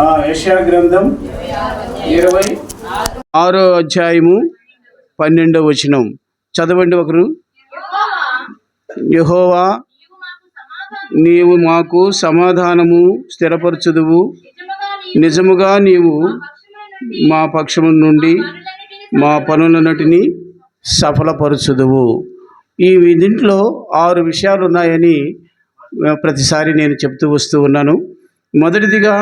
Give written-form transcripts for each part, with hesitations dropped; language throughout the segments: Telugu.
యెషయా గ్రంథం 26వ అధ్యాయము 12వ వచనం చదవండి ఒకరు. యెహోవా, నీవు మాకు సమాధానము స్థిరపరచుదువు, నిజముగా నీవు మా పక్షము నుండి మా పనులన్నిటినీ సఫలపరచుదువు. ఈ దీంట్లో 6 విషయాలు ఉన్నాయని ప్రతిసారి నేను చెప్తూ వస్తూ ఉన్నాను. మొదటిదిగా,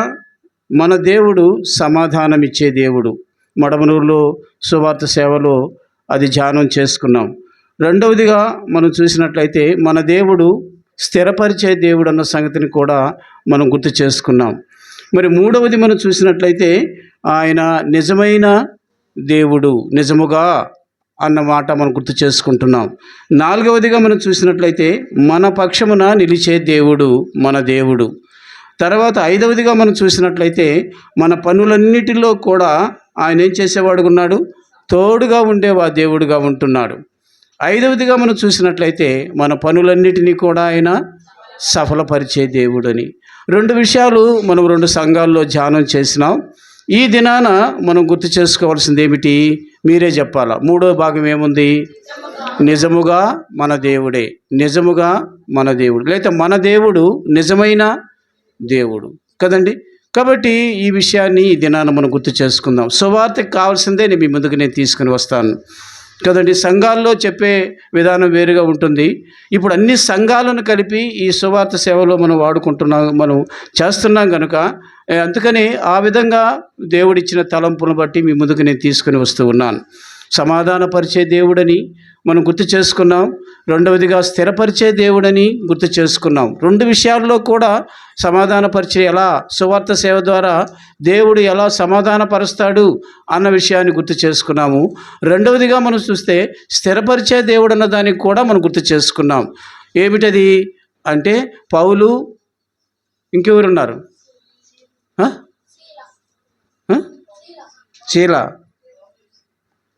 మన దేవుడు సమాధానం ఇచ్చే దేవుడు. మడమనూరులో సువార్త సేవలో అది ధ్యానం చేసుకున్నాం. రెండవదిగా మనం చూసినట్లయితే మన దేవుడు స్థిరపరిచే దేవుడు అన్న సంగతిని కూడా మనం గుర్తు చేసుకున్నాం. మరి మూడవది మనం చూసినట్లయితే ఆయన నిజమైన దేవుడు, నిజముగా అన్న మాట మనం గుర్తు చేసుకుంటున్నాం. నాలుగవదిగా మనం చూసినట్లయితే మన పక్షమున నిలిచే దేవుడు మన దేవుడు. తర్వాత ఐదవదిగా మనం చూసినట్లయితే మన పనులన్నిటిలో కూడా ఆయన ఏం చేసేవాడుగా ఉన్నాడు? తోడుగా ఉండేవా దేవుడుగా ఉంటున్నాడు. ఐదవదిగా మనం చూసినట్లయితే మన పనులన్నిటినీ కూడా ఆయన సఫలపరిచే దేవుడని. 2 విషయాలు మనం 2 సంఘాల్లో ధ్యానం చేసినాం. ఈ దినాన మనం గుర్తు చేసుకోవాల్సింది ఏమిటి? మీరే చెప్పాలా. 3వ భాగం ఏముంది? నిజముగా మన దేవుడే, నిజముగా మన దేవుడు, లేకపోతే మన దేవుడు నిజమైన దేవుడు కదండి. కాబట్టి ఈ విషయాన్ని ఈ దినాన మనం గుర్తు చేసుకుందాం. సువార్తకు కావాల్సిందే మీ ముందుకు నేను తీసుకుని వస్తాను కదండి. సంఘాల్లో చెప్పే విధానం వేరుగా ఉంటుంది. ఇప్పుడు అన్ని సంఘాలను కలిపి ఈ సువార్త సేవలో మనం వాడుకుంటున్నాం, మనం చేస్తున్నాం కనుక అందుకని ఆ విధంగా దేవుడిచ్చిన తలంపులను బట్టి మీ ముందుకు నేను తీసుకుని వస్తూ ఉన్నాను. సమాధానపరిచే దేవుడని మనం గుర్తు చేసుకున్నాం. రెండవదిగా స్థిరపరిచే దేవుడని గుర్తు చేసుకున్నాం. 2 విషయాల్లో కూడా సమాధానపరిచే ఎలా సువార్త సేవ ద్వారా దేవుడు ఎలా సమాధానపరుస్తాడు అన్న విషయాన్ని గుర్తు చేసుకున్నాము. రెండవదిగా మనం చూస్తే స్థిరపరిచే దేవుడు అన్న దానికి కూడా మనం గుర్తు చేసుకున్నాం. ఏమిటది అంటే పౌలు, ఇంకెవరున్నారు? శీల.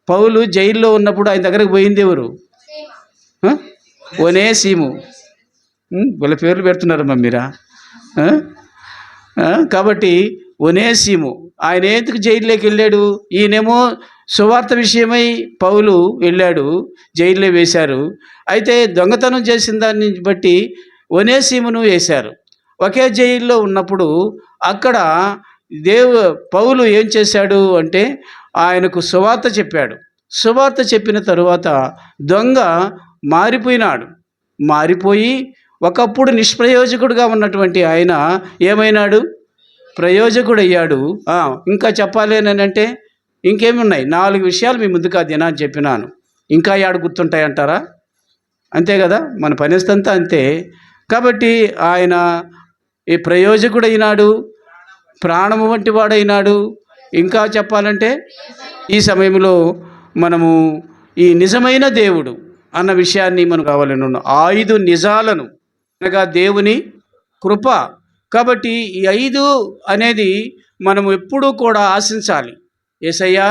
పౌలు జైల్లో ఉన్నప్పుడు ఆయన దగ్గరకు పోయింది ఎవరు? ఒనేసిము. వాళ్ళ పేర్లు పెడుతున్నారమ్మా మీరా. కాబట్టి ఒనేసిము ఆయన ఎందుకు జైల్లోకి వెళ్ళాడు? ఈయనేమో సువార్త విషయమై పౌలు వెళ్ళాడు, జైల్లో వేశారు. అయితే దొంగతనం చేసిన దాన్ని బట్టి ఒనేసిమును వేశారు. ఒకే జైల్లో ఉన్నప్పుడు అక్కడ పౌలు ఏం చేశాడు అంటే ఆయనకు సువార్త చెప్పాడు. సువార్త చెప్పిన తరువాత దొంగ మారిపోయి ఒకప్పుడు నిష్ప్రయోజకుడుగా ఉన్నటువంటి ఆయన ఏమైనాడు? ప్రయోజకుడయ్యాడు. ఇంకా చెప్పాలేనంటే ఇంకేమి ఉన్నాయి? 4 విషయాలు మీ ముందుకు ఆ దినాన్ని చెప్పినాను. ఇంకా యాడు గుర్తుంటాయంటారా? అంతే కదా, మన పనిస్తంతా అంతే. కాబట్టి ఆయన ఈ ప్రయోజకుడైనాడు, ప్రాణము వంటి వాడైనాడు. ఇంకా చెప్పాలంటే ఈ సమయంలో మనము ఈ నిజమైన దేవుడు అన్న విషయాన్ని మనకు కావాలని 5 నిజాలను, అనగా దేవుని కృప. కాబట్టి ఈ 5 అనేది మనం ఎప్పుడూ కూడా ఆశించాలి. యేసయ్యా,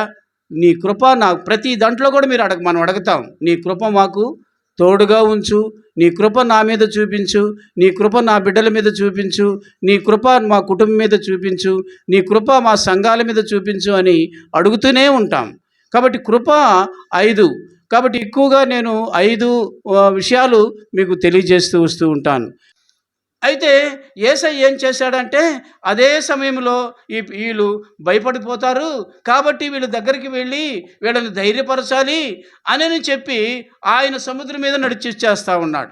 నీ కృప నాకు ప్రతి దాంట్లో కూడా మనం అడుగుతాం. నీ కృప మాకు తోడుగా ఉంచు, నీ కృప నా మీద చూపించు, నీ కృప నా బిడ్డల మీద చూపించు, నీ కృప మా కుటుంబం మీద చూపించు, నీ కృప మా సంఘాల మీద చూపించు అని అడుగుతూనే ఉంటాం. కాబట్టి కృప 5. కాబట్టి ఎక్కువగా నేను 5 విషయాలు మీకు తెలియజేస్తూ వస్తూ ఉంటాను. అయితే యేసయ్య ఏం చేశాడంటే అదే సమయంలో వీళ్ళు భయపడిపోతారు కాబట్టి వీళ్ళ దగ్గరికి వెళ్ళి వీళ్ళని ధైర్యపరచాలి అని చెప్పి ఆయన సముద్రం మీద నడిచేస్తూ ఉన్నాడు.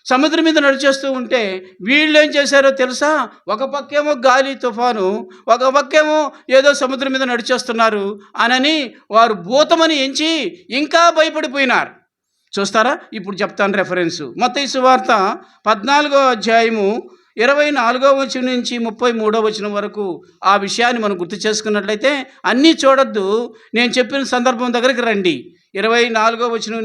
సముద్రం మీద నడిచేస్తూ ఉంటే వీళ్ళు ఏం చేశారో తెలుసా? ఒక పక్కేమో గాలి తుఫాను, ఒక పక్కేమో ఏదో సముద్రం మీద నడిచేస్తున్నారు అని వారు భూతమని ఎంచి ఇంకా భయపడిపోయినారు. చూస్తారా? ఇప్పుడు చెప్తాను రెఫరెన్సు. మత్తయి సువార్త 14వ అధ్యాయము 24వ వచనం నుంచి 33వ వచనం వరకు ఆ విషయాన్ని మనం గుర్తు చేసుకున్నట్లయితే అన్నీ చూడొద్దు, నేను చెప్పిన సందర్భం దగ్గరికి రండి. 24వ వచనం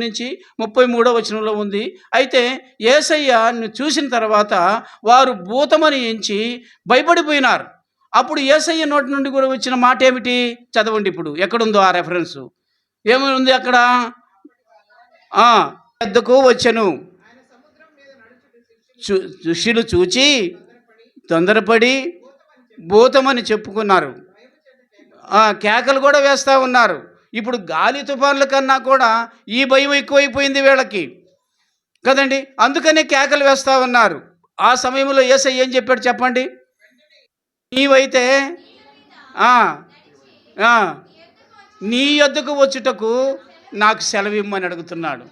నుంచి 33వ వచనంలో ఉంది. అయితే యేసయ్యను చూసిన తర్వాత వారు భూతమని ఎంచి భయపడిపోయినారు. అప్పుడు యేసయ్య నోటి నుండి కూడా వచ్చిన మాట ఏమిటి? చదవండి ఇప్పుడు. ఎక్కడుందో ఆ రెఫరెన్సు? ఏముంది అక్కడ? వద్దకు వచ్చెను, శిష్యులు చూచి తొందరపడి భూతమని చెప్పుకున్నారు. కేకలు కూడా వేస్తూ ఉన్నారు. ఇప్పుడు గాలి తుఫాన్ల కన్నా కూడా ఈ భయం ఎక్కువైపోయింది వీళ్ళకి కదండి. అందుకనే కేకలు వేస్తూ ఉన్నారు. ఆ సమయంలో యేసయ్య ఏం చెప్పాడు చెప్పండి? నీవైతే ఆ, ఆ, నీ యొద్దకు వచ్చుటకు నాకు సెలవిమ్మని అడుగుతున్నాడు.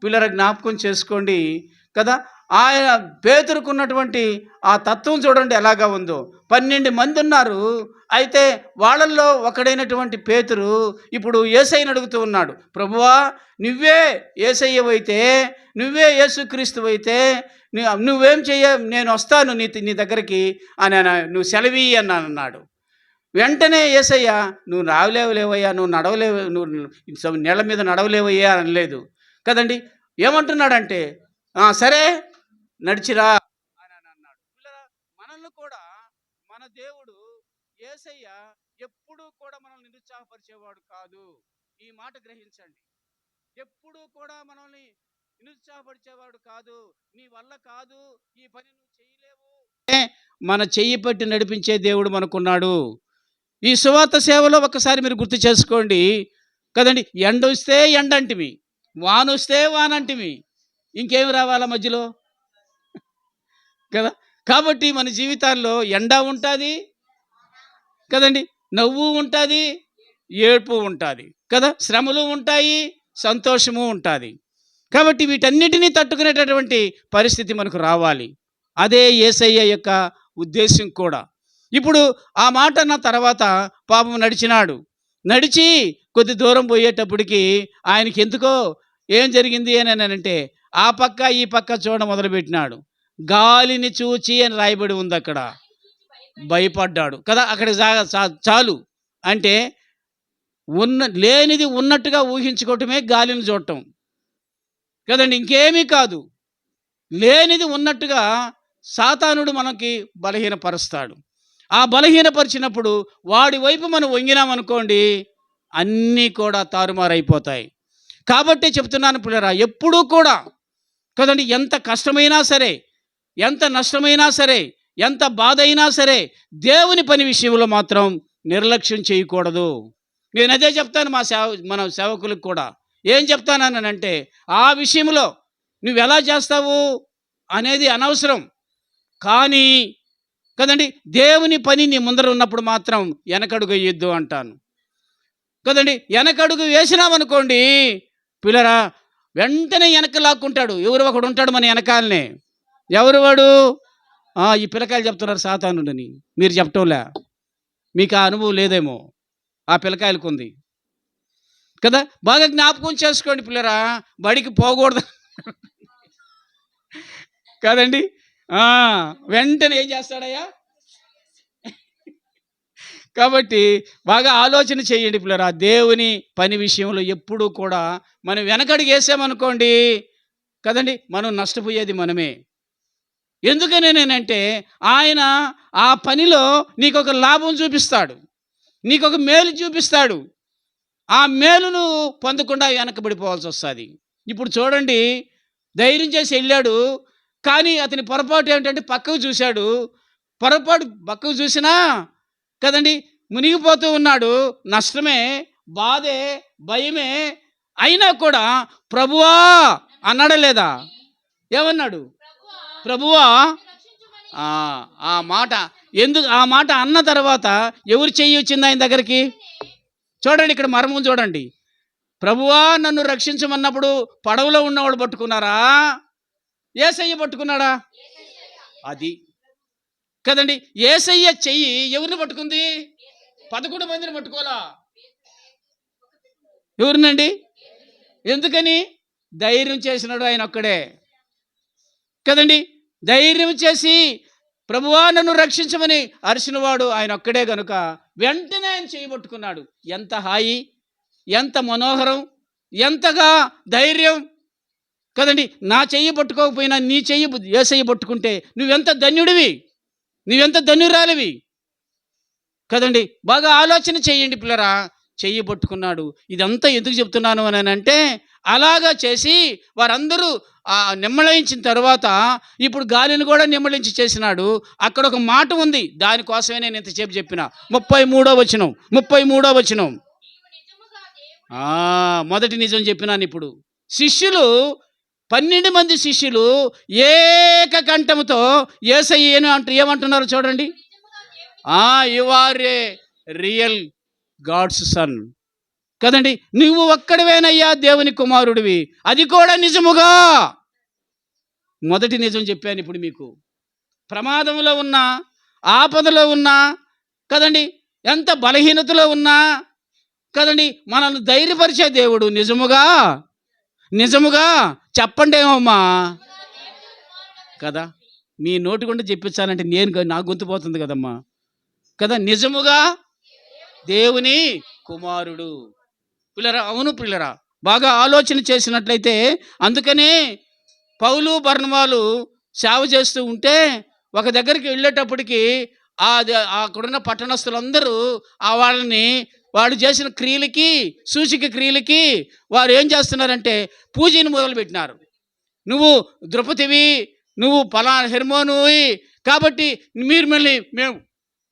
పిల్లల జ్ఞాపకం చేసుకోండి కదా. ఆయన పేతురుకున్నటువంటి ఆ తత్వం చూడండి ఎలాగా ఉందో. 12 మంది ఉన్నారు. అయితే వాళ్ళల్లో ఒకడైనటువంటి పేతురు ఇప్పుడు యేసయ్యని అడుగుతూ ఉన్నాడు. ప్రభువా, నువ్వే యేసయ్యవైతే, నువ్వే యేసుక్రీస్తువైతే నువ్వేం చెయ్య, నేను వస్తాను నీ దగ్గరికి అని నువ్వు సెలవీయి అన్నాడు. వెంటనే యేసయ్య, నువ్వు రావలేవులేవయ్యా, నువ్వు నడవలేవు, నువ్వు నీళ్ళ మీద నడవలేవయ్యా అనలేదు కదండి. ఏమంటున్నాడంటే సరే నడిచిరా అని అన్నాడు. మనల్ని కూడా మన దేవుడు యేసయ్య ఎప్పుడూ కూడా మనల్ని నిరుత్సాహపరిచేవాడు కాదు. ఈ మాట గ్రహించండి. ఎప్పుడూ కూడా మనల్ని నిరుత్సాహపరిచేవాడు కాదు. నీ వల్ల కాదు, ఈ పని నువ్వు చేయలేవు, మన చెయ్యి పట్టి నడిపించే దేవుడు మనకున్నాడు. ఈ సువార్త సేవలో ఒకసారి మీరు గుర్తు చేసుకోండి కదండి. ఎండ వస్తే ఎండంటివి, వానొస్తే వానంటివి, ఇంకేమి రావాలా మధ్యలో కదా. కాబట్టి మన జీవితాల్లో ఎండ ఉంటుంది కదండి, నవ్వు ఉంటుంది, ఏడ్పు ఉంటుంది కదా, శ్రమలు ఉంటాయి, సంతోషము ఉంటుంది. కాబట్టి వీటన్నిటినీ తట్టుకునేటటువంటి పరిస్థితి మనకు రావాలి. అదే యేసయ్య యొక్క ఉద్దేశం కూడా. ఇప్పుడు ఆ మాట అన్న తర్వాత పాపం నడిచినాడు. నడిచి కొద్ది దూరం పోయేటప్పటికి ఆయనకి ఎందుకో ఏం జరిగింది అని అంటే ఆ పక్క ఈ పక్క చూడడం మొదలుపెట్టినాడు. గాలిని చూచి అని రాయబడి ఉంది అక్కడ. భయపడ్డాడు కదా. అక్కడ చాలు. అంటే లేనిది ఉన్నట్టుగా ఊహించుకోవటమే గాలిని చూడటం కదండి, ఇంకేమీ కాదు. లేనిది ఉన్నట్టుగా సాతానుడు మనకి బలహీనపరుస్తాడు. ఆ బలహీనపరిచినప్పుడు వాడి వైపు మనం వంగినామనుకోండి, అన్నీ కూడా తారుమారైపోతాయి. కాబట్టి చెప్తున్నాను పిల్లరా, ఎప్పుడూ కూడా కదండి, ఎంత కష్టమైనా సరే, ఎంత నష్టమైనా సరే, ఎంత బాధ అయినా సరే, దేవుని పని విషయంలో మాత్రం నిర్లక్ష్యం చేయకూడదు. నేను అదే చెప్తాను మన సేవకులకు కూడా. ఏం చెప్తానంటే, ఆ విషయంలో నువ్వు ఎలా చేస్తావు అనేది అనవసరం, కానీ కదండి దేవుని పని నీ ముందర ఉన్నప్పుడు మాత్రం వెనకడుగు వేయొద్దు అంటాను కదండి. వెనకడుగు వేసినామనుకోండి పిల్లరా, వెంటనే వెనక లాక్కుంటాడు. ఎవరు ఒకడు ఉంటాడు మన వెనకాలనే. ఎవరు వాడు? ఈ పిల్లకాయలు చెప్తున్నారు సాతానుడని. మీరు చెప్పటంలే, మీకు ఆ అనుభవం లేదేమో, ఆ పిల్లకాయలకు ఉంది కదా. బాగా జ్ఞాపకం చేసుకోండి పిల్లరా, బడికి పోకూడదు కదండి. వెంటనే ఏం చేస్తాడయ్యా? కాబట్టి బాగా ఆలోచన చేయండి పిల్లరా. దేవుని పని విషయంలో ఎప్పుడూ కూడా మనం వెనకడుగు వేసామనుకోండి కదండి, మనం నష్టపోయేది మనమే. ఎందుకనేనంటే ఆయన ఆ పనిలో నీకు ఒక లాభం చూపిస్తాడు, నీకు ఒక మేలు చూపిస్తాడు. ఆ మేలును పొందకుండా వెనకబడిపోవాల్సి వస్తుంది. ఇప్పుడు చూడండి, ధైర్యం చేసి వెళ్ళాడు, కానీ అతని పొరపాటు ఏమిటంటే పక్కకు చూశాడు. పొరపాటు పక్కకు చూసినా కదండి మునిగిపోతూ ఉన్నాడు. నష్టమే, బాధే, భయమే. అయినా కూడా ప్రభువా అన్నాడా లేదా? ఏమన్నాడు? ప్రభువా. ఆ మాట ఎందుకు, ఆ మాట అన్న తర్వాత ఎవరు చెయ్యి వచ్చింది ఆయన దగ్గరికి? చూడండి, ఇక్కడ మర్మం చూడండి. ప్రభువా నన్ను రక్షించమన్నప్పుడు పడవలో ఉన్నవాడు పట్టుకున్నారా, యేసయ్య పట్టుకున్నాడా? అది కదండి. యేసయ్య చెయ్యి ఎవరిని పట్టుకుంది? 11 మందిని పట్టుకోలా. ఎవరినండి? ఎందుకని? ధైర్యం చేసినాడు ఆయన ఒక్కడే కదండి. ధైర్యం చేసి ప్రభువా నన్ను రక్షించమని అరిచినవాడు ఆయన ఒక్కడే గనుక వెంటనే ఆయన చెయ్యి పట్టుకున్నాడు. ఎంత హాయి, ఎంత మనోహరం, ఎంతగా ధైర్యం కదండి. నా చెయ్యి పట్టుకోకపోయినా నీ చెయ్యి యేసయ్య పట్టుకుంటే నువ్వెంత ధన్యుడివి, నువ్వెంత ధన్యురాలివి కదండి. బాగా ఆలోచన చేయండి పిల్లరా. చెయ్యి పట్టుకున్నాడు. ఇదంతా ఎందుకు చెప్తున్నాను అని అంటే, అలాగా చేసి వారందరూ నిమ్మళించిన తర్వాత ఇప్పుడు గాలిని కూడా నిమ్మళించి చేసినాడు. అక్కడ ఒక మాట ఉంది, దానికోసమే నేను ఇంతసేపు చెప్పిన 33వ వచనం. మొదటి నిజం చెప్పినాను. ఇప్పుడు శిష్యులు 12 మంది శిష్యులు ఏకకంఠముతో యేసయ్యను ఏమంటున్నారు చూడండి. You are a real God's son కదండి, నువ్వు ఒక్కడివేనయ్యా దేవుని కుమారుడివి, అది కూడా నిజముగా. మొదటి నిజం చెప్పాను ఇప్పుడు మీకు. ప్రమాదంలో ఉన్నా, ఆపదలో ఉన్నా కదండి, ఎంత బలహీనతలో ఉన్నా కదండి, మనల్ని ధైర్యపరిచే దేవుడు నిజముగా చెప్పండి ఏమమ్మా కదా. మీ నోటి గుండా చెప్పించాలంటే నా గొంతు పోతుంది కదమ్మా కదా. నిజముగా దేవుని కుమారుడు. పిల్లరా, అవును పిల్లరా, బాగా ఆలోచన చేసినట్లయితే అందుకనే పౌలు బర్నబాలు సేవ చేస్తూ ఉంటే ఒక దగ్గరికి వెళ్ళేటప్పటికి అక్కడున్న పట్టణస్థులందరూ వాళ్ళు చేసిన క్రియలకి, సూచిక క్రియలకి వారు ఏం చేస్తున్నారంటే పూజను మొదలుపెట్టినారు. నువ్వు ద్రౌపదివి, నువ్వు హెర్మోనువి, కాబట్టి మేము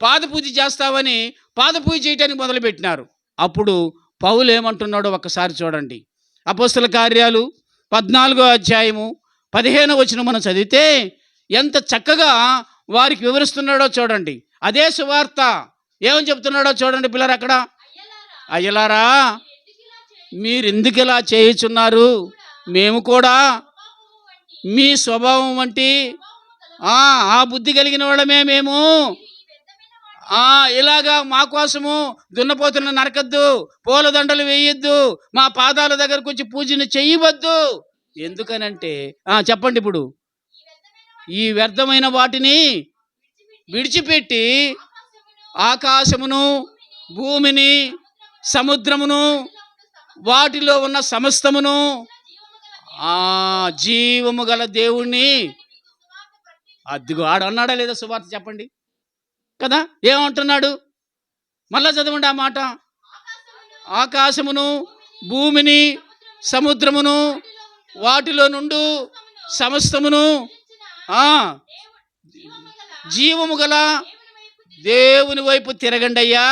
పాద పూజ చేస్తామని పాద పూజ చేయడానికి మొదలుపెట్టినారు. అప్పుడు పౌలు ఏమంటున్నాడో ఒక్కసారి చూడండి. అపోస్తల కార్యాలు 14వ అధ్యాయము 15వ వచనం మనం చదివితే ఎంత చక్కగా వారికి వివరిస్తున్నాడో చూడండి. అదే సువార్త ఏమని చెప్తున్నాడో చూడండి పిల్లలు. అక్కడ అయ్యలారా, మీరెందుకు ఇలా చేయుచున్నారు? మేము కూడా మీ స్వభావం వంటి ఆ బుద్ధి కలిగిన వాళ్ళమే మేము. ఇలాగా మా కోసము దున్నపోతున్న నరకద్దు, పూలదండలు వేయొద్దు, మా పాదాల దగ్గరకు వచ్చి పూజను చెయ్యవద్దు. ఎందుకనంటే చెప్పండి, ఇప్పుడు ఈ వ్యర్థమైన వాటిని విడిచిపెట్టి ఆకాశమును, భూమిని, సముద్రమును, వాటిలో ఉన్న సమస్తమును, జీవము గల దేవుణ్ణి, అదిగో ఆడన్నాడా లేదా సువార్త చెప్పండి కదా. ఏమంటున్నాడు? మళ్ళా చదవండి ఆ మాట. ఆకాశమును, భూమిని, సముద్రమును, వాటిలో నుండు సమస్తమును, జీవము గల దేవుని వైపు తిరగండి అయ్యా.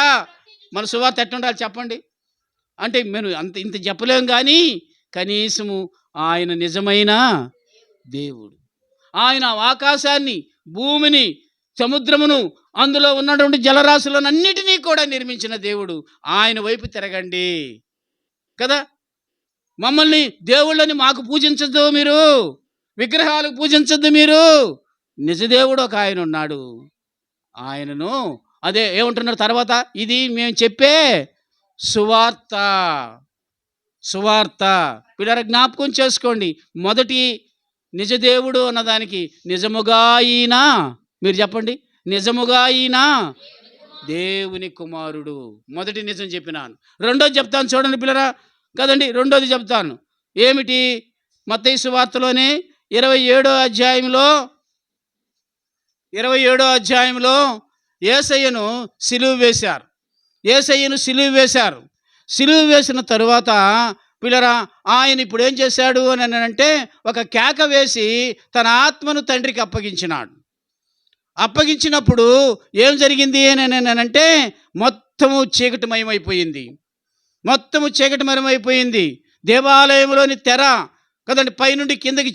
మన సువార్త ఎట్టుండాలి చెప్పండి. అంటే మేము ఇంత చెప్పలేం, కానీ కనీసము ఆయన నిజమైన దేవుడు. ఆయన ఆకాశాన్ని, భూమిని, సముద్రమును, అందులో ఉన్నటువంటి జలరాశులన్నిటినీ కూడా నిర్మించిన దేవుడు. ఆయన వైపు తిరగండి కదా. మమ్మల్ని దేవుళ్ళని మాకు పూజించద్దు మీరు, విగ్రహాలకు పూజించద్దు మీరు. నిజదేవుడు ఒక ఆయన ఉన్నాడు. ఆయనను అదే ఏమంటున్నారు తర్వాత, ఇది మేము చెప్పే సువార్త. పిల్లల జ్ఞాపకం చేసుకోండి. మొదటి నిజదేవుడు అన్నదానికి నిజముగా ఈయన, మీరు చెప్పండి, నిజముగా ఈయన దేవుని కుమారుడు. మొదటి నిజం చెప్పినాను. రెండోది చెప్తాను చూడండి పిల్లరా కదండి. రెండోది చెప్తాను ఏమిటి? మత్తయి సువార్తలోనే 27వ అధ్యాయంలో యేసయ్యను సిలువ వేశారు. సిలువ వేసిన తరువాత పిల్లరా, ఆయన ఇప్పుడు ఏం చేశాడు అని అంటే ఒక కేక వేసి తన ఆత్మను తండ్రికి అప్పగించినప్పుడు ఏం జరిగింది అని అంటే మొత్తము చీకటిమయమైపోయింది. దేవాలయంలోని తెర కదండి పైనుండి కిందకి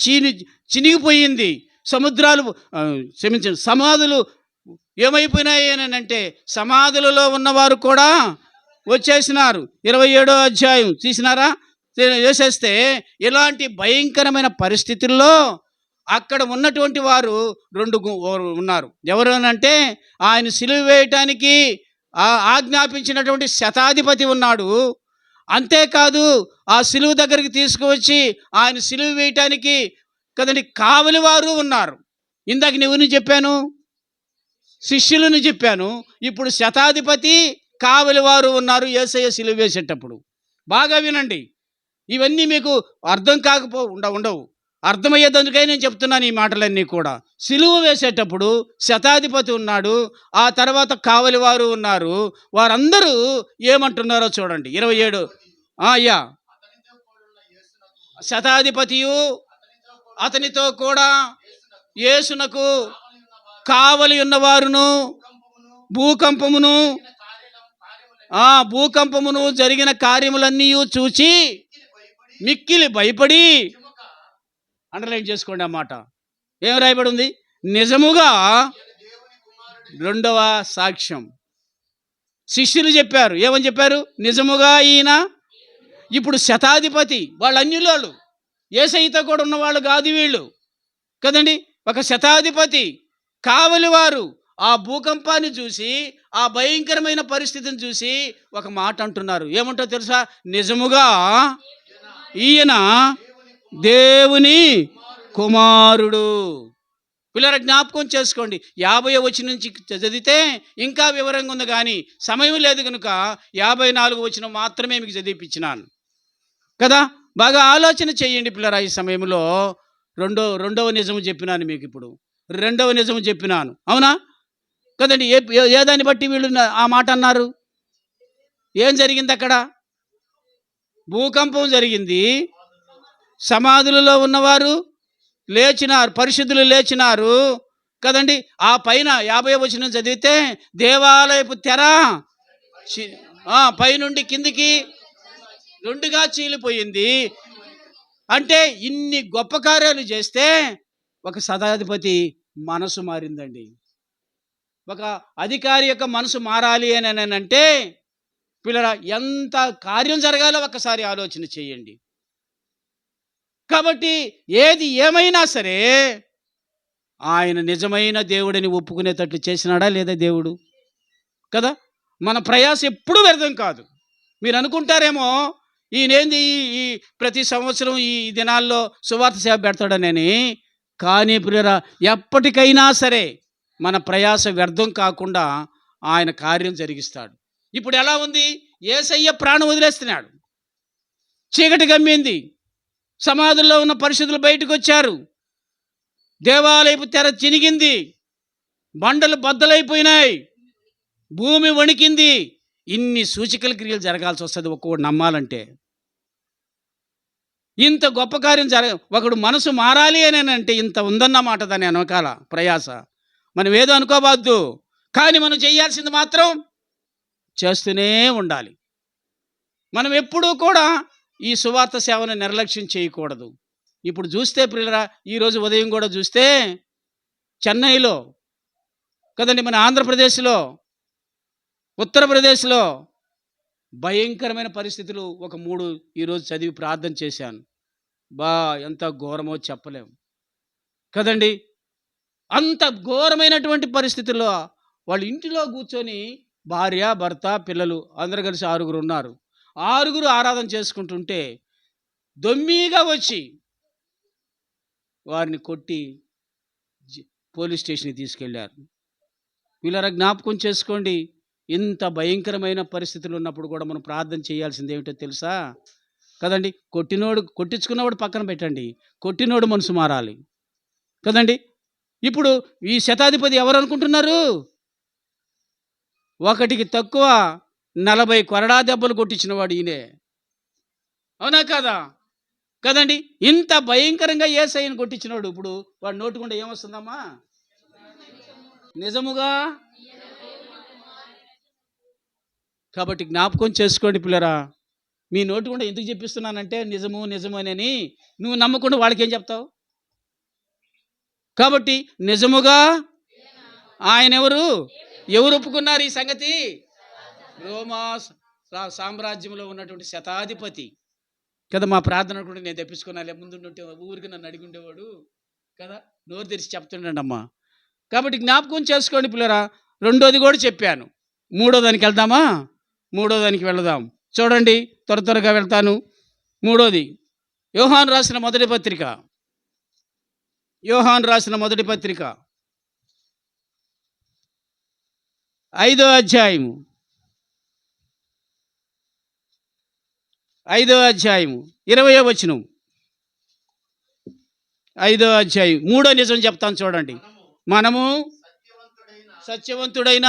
చినిగిపోయింది. సమాధులు ఏమైపోయినాయి అని అంటే సమాధులలో ఉన్నవారు కూడా వచ్చేసినారు. 27వ అధ్యాయం తీసినారా? వేసేస్తే ఇలాంటి భయంకరమైన పరిస్థితుల్లో అక్కడ ఉన్నటువంటి వారు 2 ఉన్నారు. ఎవరు అంటే ఆయన సిలువ వేయటానికి ఆజ్ఞాపించినటువంటి శతాధిపతి ఉన్నాడు. అంతేకాదు ఆ సిలువ దగ్గరికి తీసుకువచ్చి ఆయన సిలువ వేయటానికి కదండి కావలి వారు ఉన్నారు. ఇందాక నువ్వుని చెప్పాను, శిష్యులను చెప్పాను. ఇప్పుడు శతాధిపతి, కావలి వారు ఉన్నారు యేసయ్య సిలువ వేసేటప్పుడు. బాగా వినండి, ఇవన్నీ మీకు అర్థం ఉండవు. అర్థమయ్యేదందుకై నేను చెప్తున్నాను ఈ మాటలన్నీ కూడా. సిలువ వేసేటప్పుడు శతాధిపతి ఉన్నాడు, ఆ తర్వాత కావలి వారు ఉన్నారు. వారందరూ ఏమంటున్నారో చూడండి. 27 అయ్యా, శతాధిపతియు అతనితో కూడా యేసునకు కావలి ఉన్నవారును భూకంపమును భూకంపమును జరిగిన కార్యములన్నీ చూచి మిక్కిలి భయపడి, అండర్లైన్ చేసుకోండి అన్నమాట. ఏం రాయబడి ఉంది? నిజముగా. రెండవ సాక్ష్యం శిష్యులు చెప్పారు. ఏమని చెప్పారు? నిజముగా ఈయన. ఇప్పుడు శతాధిపతి, వాళ్ళ అన్యులు, యేసయ్యతో కూడా ఉన్నవాళ్ళు కాదు వీళ్ళు కదండి. ఒక శతాధిపతి, కావలి వారు ఆ భూకంపాన్ని చూసి, ఆ భయంకరమైన పరిస్థితిని చూసి ఒక మాట అంటున్నారు. ఏమంటో తెలుసా? నిజముగా ఈయన దేవుని కుమారుడు. పిల్లల జ్ఞాపకం చేసుకోండి. 50వ వచనం నుంచి చదివితే ఇంకా వివరంగా ఉంది, కానీ సమయం లేదు కనుక 54వ వచనం మాత్రమే మీకు చదివిపించినాను కదా. బాగా ఆలోచన చేయండి పిల్లరా. ఈ సమయంలో రెండవ నిజము చెప్పినాను మీకు. ఇప్పుడు రెండవ నిజము చెప్పినాను, అవునా కదండి. ఏ దాన్ని బట్టి వీళ్ళు ఆ మాట అన్నారు? ఏం జరిగింది అక్కడ? భూకంపం జరిగింది. సమాధులలో ఉన్నవారు లేచినారు, పరిశుద్ధులు లేచినారు కదండి. ఆ పైన 50వ వచనం చదివితే దేవాలయపు తెర పైనుండి కిందికి రెండుగా చీలిపోయింది. అంటే ఇన్ని గొప్ప కార్యాలు చేస్తే ఒక శతాధిపతి మనసు మారిందండి. ఒక అధికారి యొక్క మనసు మారాలి అని అంటే పిల్లరా, ఎంత కార్యం జరగాలో ఒక్కసారి ఆలోచన చేయండి. కాబట్టి ఏది ఏమైనా సరే ఆయన నిజమైన దేవుడిని ఒప్పుకునేటట్లు చేసినాడా లేదా దేవుడు? కదా. మన ప్రయాస ఎప్పుడూ వ్యర్థం కాదు. మీరు అనుకుంటారేమో ఈయనేంది ఈ ప్రతి సంవత్సరం ఈ దినాల్లో సువార్త సేవ పెడతాడనని. కానీ ప్రియరా, ఎప్పటికైనా సరే మన ప్రయాస వ్యర్థం కాకుండా ఆయన కార్యం జరిగిస్తాడు. ఇప్పుడు ఎలా ఉంది? యేసయ్య ప్రాణం వదిలేస్తున్నాడు. చీకటి గమ్మింది. సమాధుల్లో ఉన్న పరిశుద్ధులు బయటకు వచ్చారు. దేవాలయపు తెర చినిగింది. బండలు బద్దలైపోయినాయి. భూమి వణికింది. ఇన్ని సూచకల క్రియలు జరగాల్సి వస్తుంది ఒక్కొక్కడు నమ్మాలంటే. ఇంత గొప్ప కార్యం ఒకడు మనసు మారాలి అని అంటే ఇంత ఉందన్నమాట దాని వెనకాల ప్రయాస. మనం ఏదో అనుకోవద్దు, కానీ మనం చేయాల్సింది మాత్రం చేస్తూనే ఉండాలి. మనం ఎప్పుడూ కూడా ఈ సువార్త సేవను నిర్లక్ష్యం చేయకూడదు. ఇప్పుడు చూస్తే ప్రియులరా, ఈరోజు ఉదయం కూడా చూస్తే చెన్నైలో కదండి, మన ఆంధ్రప్రదేశ్లో, ఉత్తరప్రదేశ్లో భయంకరమైన పరిస్థితులు. ఒక 3 ఈరోజు చదివి ప్రార్థన చేశాను. ఎంత ఘోరమో చెప్పలేము కదండి. అంత ఘోరమైనటువంటి పరిస్థితుల్లో వాళ్ళు ఇంటిలో కూర్చొని భార్య, భర్త, పిల్లలు అందరూ కలిసి 6 ఉన్నారు. 6 ఆరాధన చేసుకుంటుంటే దొమ్మిగా వచ్చి వారిని కొట్టి పోలీస్ స్టేషన్కి తీసుకెళ్ళారు. వీళ్ళ జ్ఞాపకం చేసుకోండి. ఇంత భయంకరమైన పరిస్థితులు ఉన్నప్పుడు కూడా మనం ప్రార్థన చేయాల్సింది ఏమిటో తెలుసా కదండి. కొట్టించుకున్నవాడు పక్కన పెట్టండి, కొట్టినోడు మనసు మారాలి కదండి. ఇప్పుడు ఈ శతాధిపతి ఎవరు అనుకుంటున్నారు? ఒకటికి తక్కువ 40 కొరడా దెబ్బలు కొట్టించిన వాడు ఈయనే, అవునా కదా కదండి. ఇంత భయంకరంగా యేసయ్యను కొట్టించినాడు. ఇప్పుడు వాడు నోటుకుండా ఏమొస్తుందమ్మా? నిజముగా. కాబట్టి జ్ఞాపకం చేసుకోండి పిల్లరా. మీ నోటుకుండా ఎందుకు చెప్పిస్తున్నానంటే నిజము నిజమేనని నువ్వు నమ్మకుండా వాళ్ళకి ఏం చెప్తావు? కాబట్టి నిజముగా ఆయన ఎవరు ఒప్పుకున్నారు ఈ సంగతి? రోమా సామ్రాజ్యంలో ఉన్నటువంటి శతాధిపతి కదా. మా ప్రార్థన కూడా నేను తెప్పించుకున్నాలే, ముందుంటే ఊరికి నన్ను అడిగి ఉండేవాడు కదా, నోరు తెరిచి చెప్తుండండి అమ్మా. కాబట్టి జ్ఞాపకం చేసుకోండి పిల్లరా. రెండోది కూడా చెప్పాను. మూడో దానికి వెళ్దామా? మూడో దానికి వెళదాం. చూడండి, త్వరగా వెళ్తాను. మూడోది యోహాను రాసిన మొదటి పత్రిక. యోహాను రాసిన మొదటి పత్రిక 5వ అధ్యాయము 20వ వచనం. 5వ అధ్యాయం 3వ నిజం చెప్తాను చూడండి. మనము సత్యవంతుడైన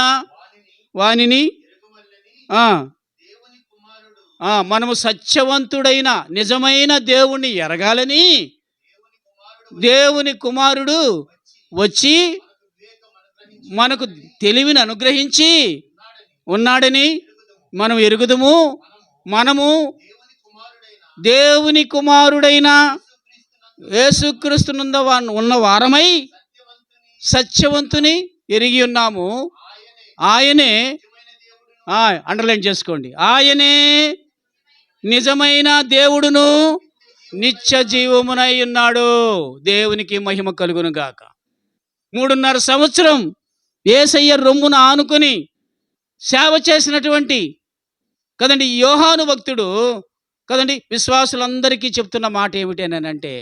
వానిని మనము సత్యవంతుడైన నిజమైన దేవుణ్ణి ఎరగాలని దేవుని కుమారుడు వచ్చి మనకు తెలివిని అనుగ్రహించి ఉన్నాడని మనం ఎరుగుదుము. మనము దేవుని కుమారుడైన యేసుక్రీస్తునందు ఉన్న వారమై సత్యవంతుని ఎరిగి ఉన్నాము. ఆయనే అండర్లైన్ చేసుకోండి, ఆయనే నిజమైన దేవుడును నిత్య జీవమునై ఉన్నాడు. దేవునికి మహిమ కలుగును గాక. 3.5 సంవత్సరం యేసయ్య రొమ్మున ఆనుకొని సేవ చేసినటువంటి కదండి యోహాను భక్తుడు కదండి విశ్వాసులందరికీ చెప్తున్న మాట ఏమిటనంటే,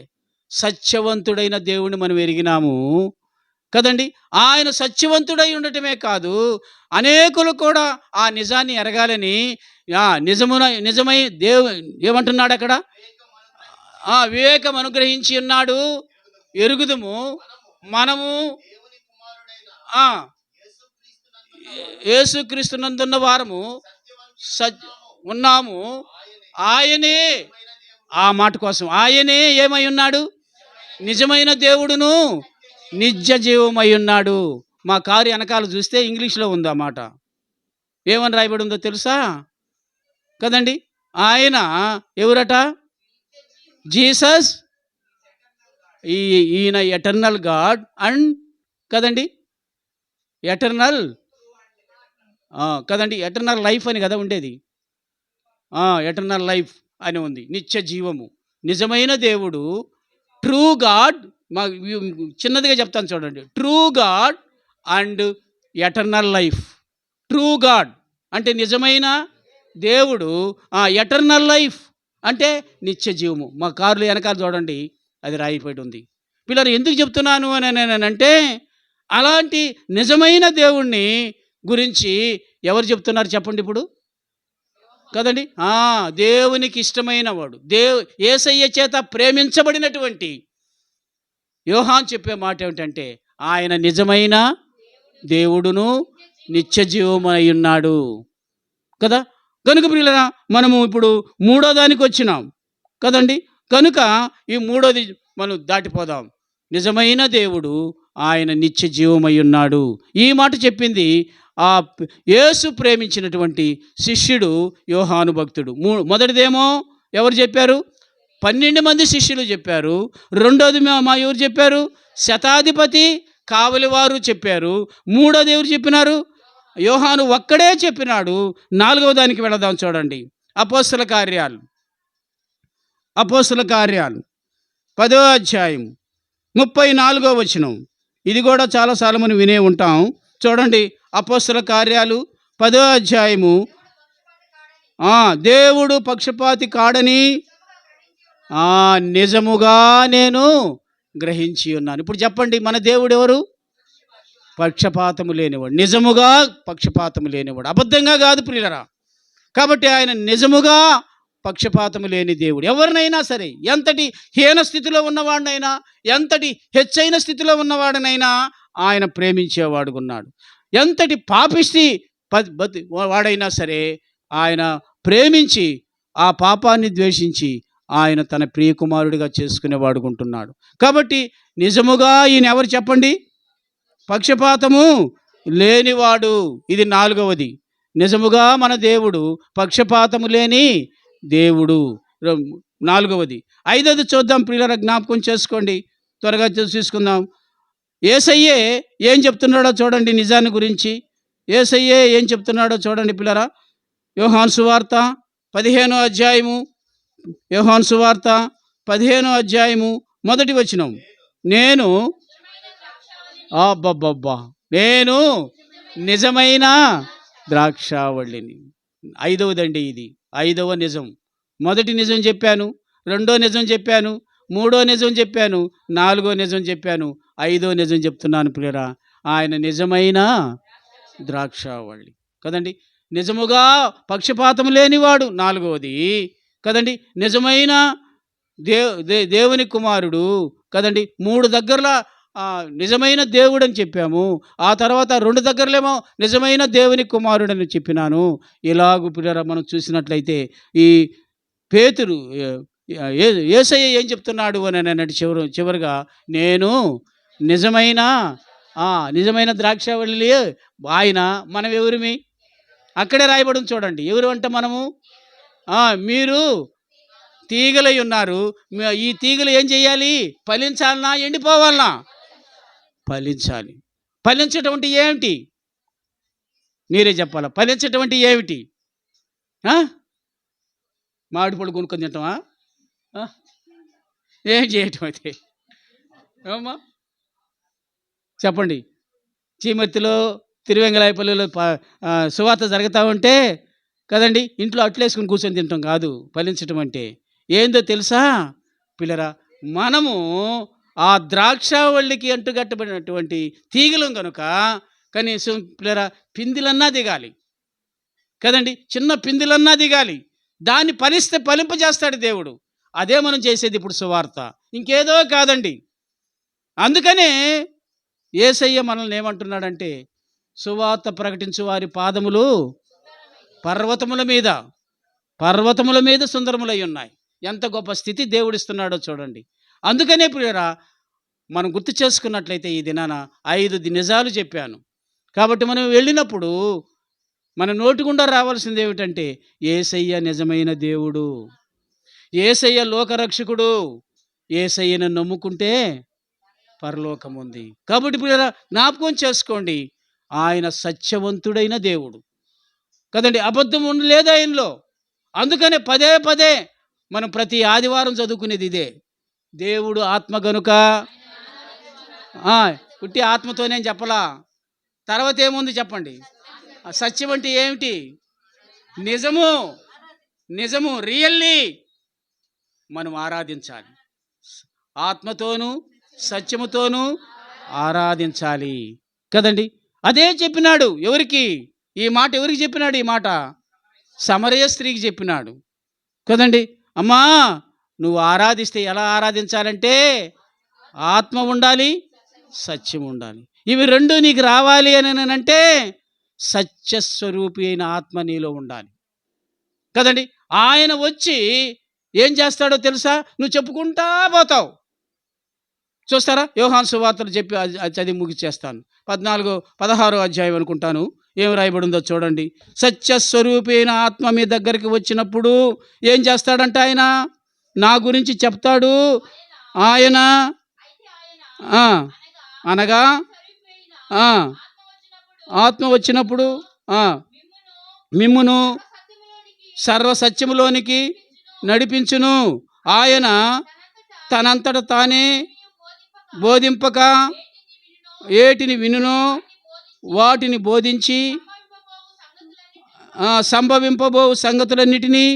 సత్యవంతుడైన దేవుని మనం ఎరిగినాము కదండి. ఆయన సత్యవంతుడై ఉండటమే కాదు, అనేకులు కూడా ఆ నిజాన్ని ఎరగాలని నిజమై ఏమంటున్నాడు అక్కడ, వివేకం అనుగ్రహించి ఉన్నాడు. ఎరుగుదుము, మనము యేసుక్రీస్తునందున్న వారము ఉన్నాము. ఆయనే, ఆ మాట కోసం, ఆయనే ఏమై ఉన్నాడు, నిజమైన దేవుడును నిత్య జీవమై ఉన్నాడు. మా కారు వెనకాల చూస్తే ఇంగ్లీష్లో ఉంది ఆ మాట. ఏమని రాయబడి ఉందో తెలుసా కదండి. ఆయన ఎవరట, జీసస్, ఈయన ఎటర్నల్ గాడ్ అండ్ కదండి, ఎటర్నల్ కదండి, ఎటర్నల్ లైఫ్ అని కదా ఉండేది. ఎటర్నల్ లైఫ్ అని ఉంది, నిత్య జీవము, నిజమైన దేవుడు, ట్రూ గాడ్. చిన్నదిగా చెప్తాను చూడండి, true God and eternal life. True God అంటే నిజమైన దేవుడు, ఎటర్నల్ లైఫ్ అంటే నిత్య జీవము. మా కారులో వెనకాల చూడండి, అది రాయిపోయి ఉంది. పిల్లలు ఎందుకు చెప్తున్నాను అని అంటే, అలాంటి నిజమైన దేవుణ్ణి గురించి ఎవరు చెప్తున్నారు చెప్పండి ఇప్పుడు కదండి. దేవునికి ఇష్టమైన వాడు, యేసయ్య చేత ప్రేమించబడినటువంటి యోహాను చెప్పే మాట ఏమిటంటే, ఆయన నిజమైన దేవుడును నిత్య జీవమై ఉన్నాడు కదా. కనుక ప్రియులరా, మనము ఇప్పుడు 3వ దానికి వచ్చినాం కదండి. కనుక ఈ 3వది మనం దాటిపోదాం. నిజమైన దేవుడు ఆయన నిత్య జీవమై ఉన్నాడు. ఈ మాట చెప్పింది ఆ యేసు ప్రేమించినటువంటి శిష్యుడు యోహాను భక్తుడు. మొదటిదేమో ఎవరు చెప్పారు, 12 మంది శిష్యులు చెప్పారు. రెండోది మా ఎవరు చెప్పారు, శతాధిపతి కావలివారు చెప్పారు. మూడోది ఎవరు చెప్పినారు, యోహాను ఒక్కడే చెప్పినాడు. 4వ దానికి వెళదాం చూడండి. అపోస్తల కార్యాలు 10వ అధ్యాయం 34వ వచనం. ఇది కూడా చాలాసార్లు మనం వినే ఉంటాం. చూడండి, అపోస్తల కార్యాలు 10వ అధ్యాయము. దేవుడు పక్షపాతి కాడని నిజముగా నేను గ్రహించి ఉన్నాను. ఇప్పుడు చెప్పండి, మన దేవుడు ఎవరు? పక్షపాతము లేనివాడు, నిజముగా పక్షపాతము లేనివాడు, అబద్ధంగా కాదు ప్రియులరా. కాబట్టి ఆయన నిజముగా పక్షపాతము లేని దేవుడు. ఎవరినైనా సరే, ఎంతటి హీన స్థితిలో ఉన్నవాడినైనా, ఎంతటి హెచ్చైన స్థితిలో ఉన్నవాడినైనా ఆయన ప్రేమించేవాడుకున్నాడు. ఎంతటి పాపిష్టి వాడైనా సరే ఆయన ప్రేమించి ఆ పాపాన్ని ద్వేషించి ఆయన తన ప్రియకుమారుడిగా చేసుకునేవాడుకుంటున్నాడు. కాబట్టి నిజముగా ఈయన ఎవరు చెప్పండి, పక్షపాతము లేనివాడు. ఇది 4వది. నిజముగా మన దేవుడు పక్షపాతము లేని దేవుడు, 4వది. 5వది చూద్దాం ప్రియులరా, జ్ఞాపకం చేసుకోండి, త్వరగా చూసుకుందాం. యేసయ్యే ఏం చెప్తున్నాడో చూడండి నిజాన్ని గురించి. యేసయ్యే ఏం చెప్తున్నాడో చూడండి పిల్లరా. యోహాను సువార్త 15వ అధ్యాయము, యోహాను సువార్త 15వ అధ్యాయము 1వ వచనం. నేను నేను నిజమైన ద్రాక్షావళిని. 5వదండి ఇది, 5వ నిజం. మొదటి నిజం చెప్పాను, 2వ నిజం చెప్పాను, 3వ నిజం చెప్పాను, 4వ నిజం చెప్పాను, 5వ నిజం చెప్తున్నాను ప్రియరా. ఆయన నిజమైన ద్రాక్షావళి కదండి. నిజముగా పక్షపాతం లేనివాడు 4వది కదండి. నిజమైన దేవుని కుమారుడు కదండి. 3 దగ్గరలా నిజమైన దేవుడు అని చెప్పాము. ఆ తర్వాత 2 దగ్గరలేమో నిజమైన దేవుని కుమారుడు అని చెప్పినాను. ఇలాగ పిల్లరా మనం చూసినట్లయితే ఈ పేతురు ఏ యేసయ్య ఏం చెప్తున్నాడు అని అన్నట్టు చివరిగా నేను నిజమైన నిజమైన ద్రాక్షావల్లి ఆయన. మనం ఎవరిమి? అక్కడే రాయబడి ఉంది చూడండి. ఎవరు అంట మనము? మీరు తీగలై ఉన్నారు. ఈ తీగలు ఏం చేయాలి? ఫలించాలనా? ఎండిపోవాలనా? ఫలించాలి. ఫలించటం అంటే ఏమిటి? మీరే చెప్పాలా. ఫలించటం అంటే ఏమిటి? మామిడి పళ్ళు కొనుక్కొని తింటామా? ఏం చేయటం అయితే ఏమమ్మా చెప్పండి. చీమర్తిలో తిరువెంగళాయపల్లిలో సువార్త జరుగుతూ ఉంటే కదండి, ఇంట్లో అట్లేసుకుని కూర్చొని తింటాం కాదు ఫలించటం అంటే. ఏందో తెలుసా పిల్లరా? మనము ఆ ద్రాక్షావళికి అంటుగట్టబడినటువంటి తీగలం కనుక కనీసం పిల్లరా పిందిలన్నా దిగాలి కదండి, చిన్న పిందిలన్నా దిగాలి. దాన్ని ఫలింపజేస్తాడు దేవుడు. అదే మనం చేసేది ఇప్పుడు సువార్త, ఇంకేదో కాదండి. అందుకనే యేసయ్య మనల్ని ఏమంటున్నాడంటే, సువార్త ప్రకటించు వారి పాదములు పర్వతముల మీద సుందరములై ఉన్నాయి. ఎంత గొప్ప స్థితి దేవుడిస్తున్నాడో చూడండి. అందుకనే ప్రియరా, మనం గుర్తు చేసుకున్నట్లయితే ఈ దినాన 5 నిజాలు చెప్పాను. కాబట్టి మనం వెళ్ళినప్పుడు మన నోటి గుండా రావాల్సింది ఏమిటంటే, యేసయ్య నిజమైన దేవుడు, యేసయ్య లోకరక్షకుడు, యేసయ్యను నమ్ముకుంటే పరలోకం ఉంది. కాబట్టి ప్రియరా, జ్ఞాపకం చేసుకోండి, ఆయన సత్యవంతుడైన దేవుడు కదండి, అబద్ధం ఉండలేదు ఆయనలో. అందుకనే పదే పదే మనం ప్రతి ఆదివారం చదువుకునేది ఇదే. దేవుడు ఆత్మ గనుక పుట్టి ఆత్మతోనే చెప్పలా. తర్వాత ఏముంది చెప్పండి? సత్యం అంటే ఏమిటి? నిజము రియల్లీ మనం ఆరాధించాలి. ఆత్మతోనూ సత్యముతోనూ ఆరాధించాలి కదండి. అదే చెప్పినాడు. ఎవరికి ఈ మాట? ఎవరికి చెప్పినాడు ఈ మాట? సమరయ స్త్రీకి చెప్పినాడు కదండి. అమ్మా, నువ్వు ఆరాధిస్తే ఎలా ఆరాధించాలంటే ఆత్మ ఉండాలి, సత్యం ఉండాలి. ఇవి రెండు నీకు రావాలి అని అంటే సత్యస్వరూపి అయిన ఆత్మ నీలో ఉండాలి కదండి. ఆయన వచ్చి ఏం చేస్తాడో తెలుసా? నువ్వు చెప్పుకుంటా పోతావు. చూస్తారా? యోహాను సువార్తలు చెప్పి చదివి ముగిచేస్తాను. 16వ అధ్యాయం అనుకుంటాను. ఏం రాయబడిందో చూడండి. సత్యస్వరూపి అయిన ఆత్మ మీ దగ్గరికి వచ్చినప్పుడు ఏం చేస్తాడంట? ఆయన నా గురించి చెప్తాడు. ఆయన అనగా ఆత్మ వచ్చినప్పుడు మిమ్మును సర్వసత్యములోనికి నడిపించును. ఆయన తనంతట తానే బోధింపక ఏటిని వినునో వాటిని బోధించి సంభవింపబో సంగతులన్నిటినీ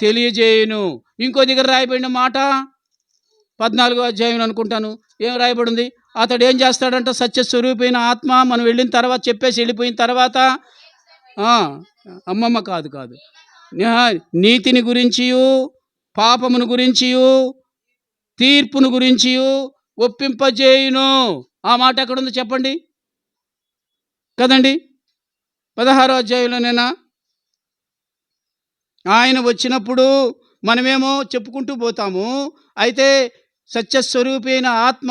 తెలియజేయును. ఇంకో దగ్గర రాయబడిన మాట 14వ అధ్యాయం అనుకుంటాను. ఏం రాయబడింది? అతడు ఏం చేస్తాడంట? సత్యస్వరూపైన ఆత్మ మనం వెళ్ళిన తర్వాత చెప్పేసి వెళ్ళిపోయిన తర్వాత అమ్మమ్మ కాదు నీతిని గురించియు పాపమును గురించియు తీర్పును గురించియు ఒప్పింపజేయును. ఆ మాట ఎక్కడుందో చెప్పండి కదండి. 16వ అధ్యాయంలోనేనా? ఆయన వచ్చినప్పుడు మనమేమో చెప్పుకుంటూ పోతాము. అయితే సత్యస్వరూపి అయిన ఆత్మ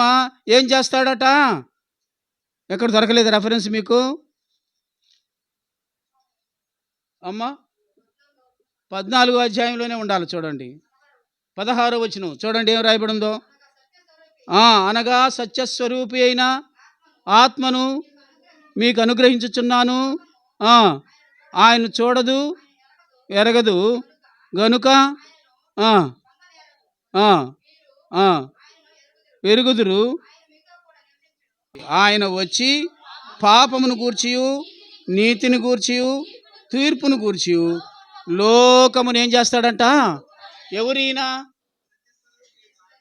ఏం చేస్తాడట? ఎక్కడ దొరకలేదు రెఫరెన్స్ మీకు అమ్మా? 14వ అధ్యాయంలోనే ఉండాలి చూడండి. 16వ వచనం చూడండి ఏం రాయబడిందో. అనగా సత్యస్వరూపి అయిన ఆత్మను మీకు అనుగ్రహించుచున్నాను. ఆయన చూడదు ఎరగదు గనుక ఎరుగుదురు. ఆయన వచ్చి పాపమును గూర్చియు నీతిని గూర్చియు తీర్పును గూర్చియు లోకమును ఏం చేస్తాడంట? ఎవరైనా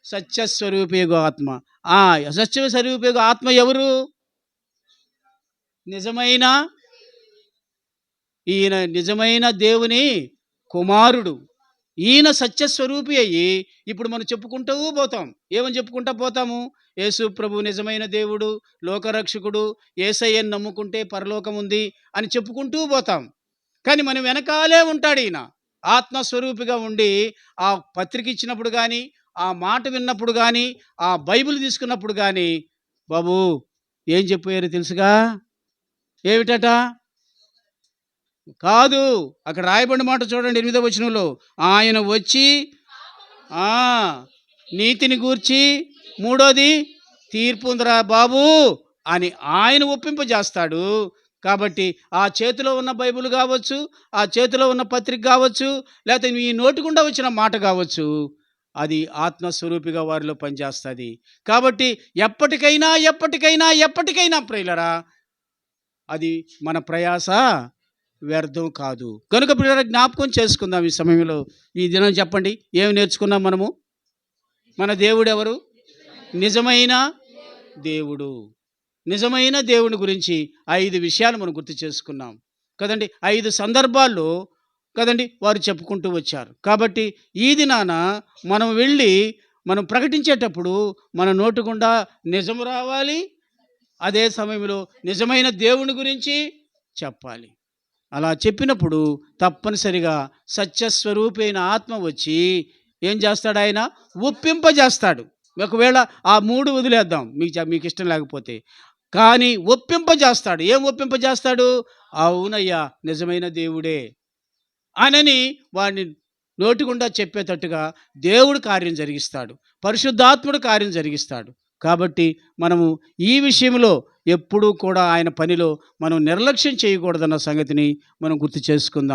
సత్యస్వరూపేగు ఆత్మ. సత్యస్వరూపేగు ఆత్మ ఎవరు? ఈయన నిజమైన దేవుని కుమారుడు. ఈయన సత్యస్వరూపి అయ్యి ఇప్పుడు మనం చెప్పుకుంటూ పోతాం. ఏమని చెప్పుకుంటూ పోతాము? యేసు ప్రభు నిజమైన దేవుడు, లోకరక్షకుడు, యేసయ్యను నమ్ముకుంటే పరలోకం ఉంది అని చెప్పుకుంటూ పోతాం. కానీ మనం వెనకాలే ఉంటాడు ఈయన. ఆత్మస్వరూపిగా ఉండి ఆ పత్రిక ఇచ్చినప్పుడు కానీ, ఆ మాట విన్నప్పుడు కానీ, ఆ బైబిల్ తీసుకున్నప్పుడు కానీ, బాబు ఏం చెప్పారో తెలుసుగా? ఏమిటట? కాదు. అక్కడ రాయబడిన మాట చూడండి 8వ వచనంలో. ఆయన వచ్చి ఆ! నీతిని గూర్చి, మూడోది తీర్పుందిరా బాబు అని ఆయన ఒప్పింపజేస్తాడు. కాబట్టి ఆ చేతిలో ఉన్న బైబిల్ గావచ్చు, ఆ చేతిలో ఉన్న పత్రిక గావచ్చు, లేతే మీ నోటి గుండా వచ్చిన మాట గావచ్చు, అది ఆత్మస్వరూపిగా వారిలో పనిచేస్తది. కాబట్టి ఎప్పటికైనా, ఎప్పటికైనా, ఎప్పటికైనా ప్రియులారా అది మన ప్రయాస వ్యర్థం కాదు. కనుక ప్రియులారా జ్ఞాపకం చేసుకుందాం ఈ సమయంలో. ఈ దినం చెప్పండి ఏమి నేర్చుకున్నాం మనము? మన దేవుడెవరు? నిజమైన దేవుడు. నిజమైన దేవుని గురించి 5 విషయాలు మనం గుర్తు చేసుకున్నాం. కదండీ! 5 సందర్భాల్లో కదండీ! వారు చెప్పుకుంటూ వచ్చారు. కాబట్టి ఈ దినాన మనం వెళ్ళి మనం ప్రకటించేటప్పుడు మన నోటి గుండా నిజం రావాలి. అదే సమయంలో నిజమైన దేవుని గురించి చెప్పాలి. అలా చెప్పినప్పుడు తప్పనిసరిగా సత్యస్వరూపైన ఆత్మ వచ్చి ఏం చేస్తాడాయన? ఒప్పింపజేస్తాడు. ఒకవేళ ఆ 3 వదిలేద్దాం మీకిష్టం లేకపోతే. కానీ ఒప్పింపజేస్తాడు. ఏం ఒప్పింపజేస్తాడు? అవునయ్యా! నిజమైన దేవుడే అనని వాడిని నోటిగుండా చెప్పేటట్టుగా దేవుడు కార్యం జరిగిస్తాడు. పరిశుద్ధాత్ముడు కార్యం జరిగిస్తాడు. కాబట్టి మనము ఈ విషయంలో ఎప్పుడూ కూడా ఆయన పనిలో మనం నిర్లక్ష్యం చేయకూడదన్న సంగతిని మనం గుర్తు చేసుకుందాం.